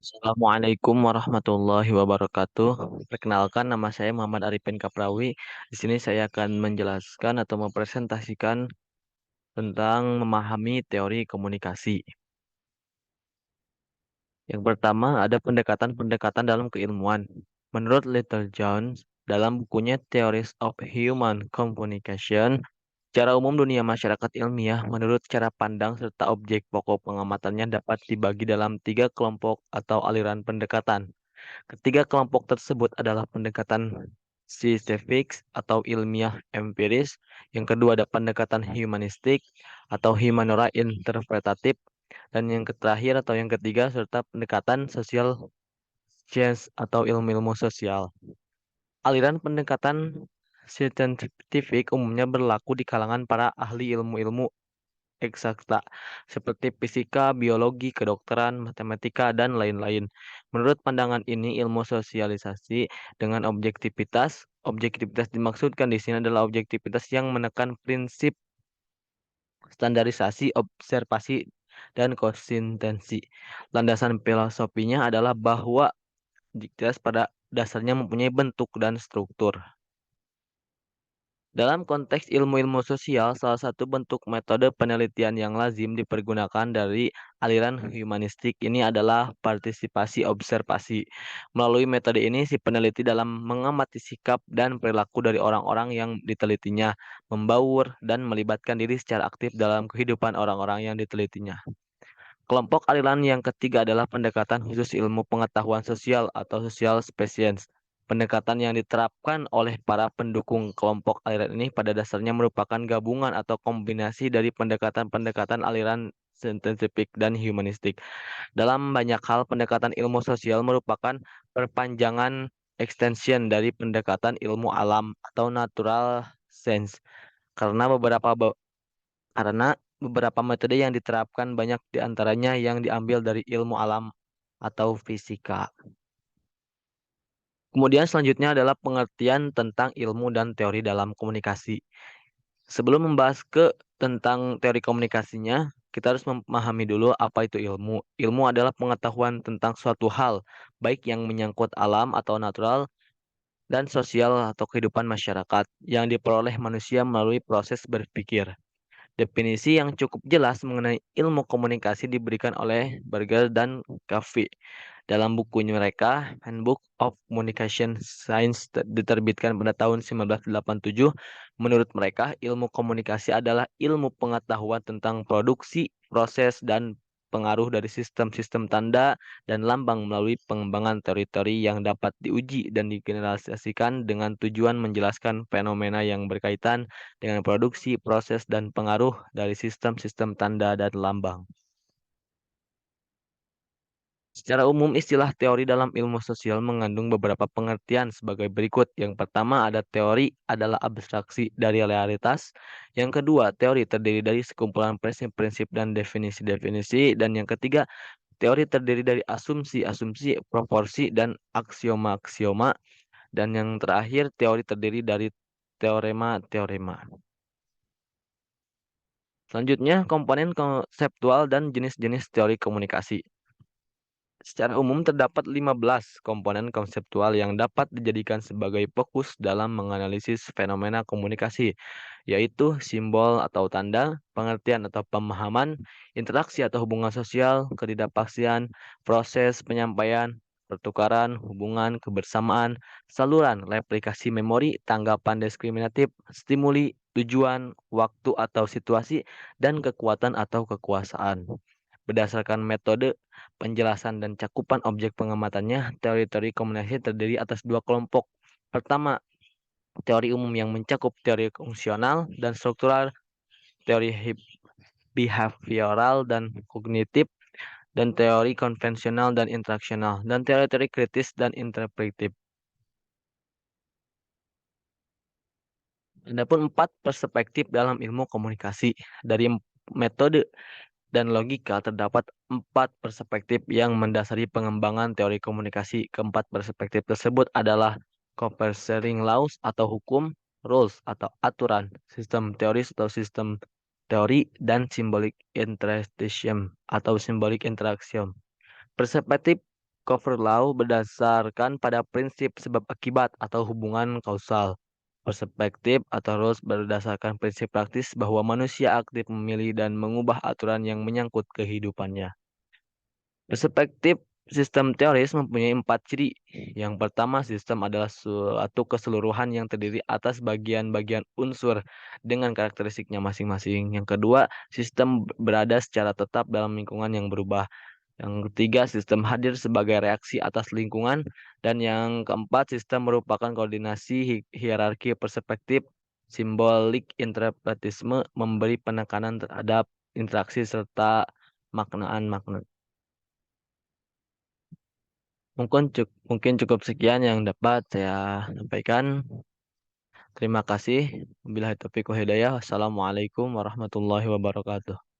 Assalamualaikum warahmatullahi wabarakatuh. Perkenalkan, nama saya Muhammad Arifin Kaprawi. Di sini saya akan menjelaskan atau mempresentasikan tentang memahami teori komunikasi. Yang pertama ada pendekatan-pendekatan dalam keilmuan. Menurut Little Jones, dalam bukunya Theories of Human Communication, secara umum dunia masyarakat ilmiah menurut cara pandang serta objek pokok pengamatannya dapat dibagi dalam tiga kelompok atau aliran pendekatan. Ketiga kelompok tersebut adalah pendekatan scientific atau ilmiah empiris. Yang kedua ada pendekatan humanistik atau humanoid interpretatif. Dan yang terakhir atau yang ketiga serta pendekatan social science atau ilmu-ilmu sosial. Aliran pendekatan scientific umumnya berlaku di kalangan para ahli ilmu-ilmu eksakta seperti fisika, biologi, kedokteran, matematika, dan lain-lain. Menurut pandangan ini, ilmu sosialisasi dengan objektivitas. Objektivitas dimaksudkan di sini adalah objektivitas yang menekan prinsip standarisasi, observasi, dan konsistensi. Landasan filosofinya adalah bahwa objektivitas pada dasarnya mempunyai bentuk dan struktur. Dalam konteks ilmu-ilmu sosial, salah satu bentuk metode penelitian yang lazim dipergunakan dari aliran humanistik ini adalah partisipasi observasi. Melalui metode ini, si peneliti dalam mengamati sikap dan perilaku dari orang-orang yang ditelitinya, membaur dan melibatkan diri secara aktif dalam kehidupan orang-orang yang ditelitinya. Kelompok aliran yang ketiga adalah pendekatan khusus ilmu pengetahuan sosial atau social science. Pendekatan yang diterapkan oleh para pendukung kelompok aliran ini pada dasarnya merupakan gabungan atau kombinasi dari pendekatan-pendekatan aliran saintifik dan humanistik. Dalam banyak hal, pendekatan ilmu sosial merupakan perpanjangan extension dari pendekatan ilmu alam atau natural science. Karena beberapa metode yang diterapkan banyak di antaranya yang diambil dari ilmu alam atau fisika. Kemudian selanjutnya adalah pengertian tentang ilmu dan teori dalam komunikasi. Sebelum membahas tentang teori komunikasinya, kita harus memahami dulu apa itu ilmu. Ilmu adalah pengetahuan tentang suatu hal, baik yang menyangkut alam atau natural dan sosial atau kehidupan masyarakat yang diperoleh manusia melalui proses berpikir. Definisi yang cukup jelas mengenai ilmu komunikasi diberikan oleh Berger dan Covey dalam bukunya mereka, Handbook of Communication Science diterbitkan pada tahun 1987. Menurut mereka, ilmu komunikasi adalah ilmu pengetahuan tentang produksi, proses, dan pengaruh dari sistem-sistem tanda dan lambang melalui pengembangan teori-teori yang dapat diuji dan digeneralisasikan dengan tujuan menjelaskan fenomena yang berkaitan dengan produksi, proses, dan pengaruh dari sistem-sistem tanda dan lambang. Secara umum, istilah teori dalam ilmu sosial mengandung beberapa pengertian sebagai berikut. Yang pertama, ada teori adalah abstraksi dari realitas. Yang kedua, teori terdiri dari sekumpulan prinsip-prinsip dan definisi-definisi. Dan yang ketiga, teori terdiri dari asumsi-asumsi, proporsi, dan aksioma-aksioma. Dan yang terakhir, teori terdiri dari teorema-teorema. Selanjutnya, komponen konseptual dan jenis-jenis teori komunikasi. Secara umum terdapat 15 komponen konseptual yang dapat dijadikan sebagai fokus dalam menganalisis fenomena komunikasi, yaitu simbol atau tanda, pengertian atau pemahaman, interaksi atau hubungan sosial, ketidakpastian, proses penyampaian, pertukaran, hubungan, kebersamaan, saluran, replikasi memori, tanggapan diskriminatif, stimuli, tujuan, waktu atau situasi, dan kekuatan atau kekuasaan. Berdasarkan metode penjelasan dan cakupan objek pengamatannya, teori-teori komunikasi terdiri atas dua kelompok. Pertama, teori umum yang mencakup teori fungsional dan struktural, teori behavioral dan kognitif, dan teori konvensional dan interaksional, dan teori-teori kritis dan interpretif. Adapun empat perspektif dalam ilmu komunikasi. Dari metode dan logika terdapat empat perspektif yang mendasari pengembangan teori komunikasi. Keempat perspektif tersebut adalah conversing laws atau hukum, rules atau aturan, sistem teoris atau sistem teori, dan symbolic interpretation atau symbolic interaction. Perspektif Cover law berdasarkan pada prinsip sebab akibat atau hubungan kausal. Perspektif atau rules berdasarkan prinsip praktis bahwa manusia aktif memilih dan mengubah aturan yang menyangkut kehidupannya. Perspektif sistem teoris mempunyai empat ciri. Yang pertama, sistem adalah suatu keseluruhan yang terdiri atas bagian-bagian unsur dengan karakteristiknya masing-masing. Yang kedua, sistem berada secara tetap dalam lingkungan yang berubah. Yang ketiga, sistem hadir sebagai reaksi atas lingkungan. Dan yang keempat, sistem merupakan koordinasi hierarki perspektif. Simbolik interpretisme memberi penekanan terhadap interaksi serta maknaan makna. Mungkin cukup sekian yang dapat saya sampaikan. Terima kasih. Wabillahi taufiq wa hidayah. Wassalamualaikum warahmatullahi wabarakatuh.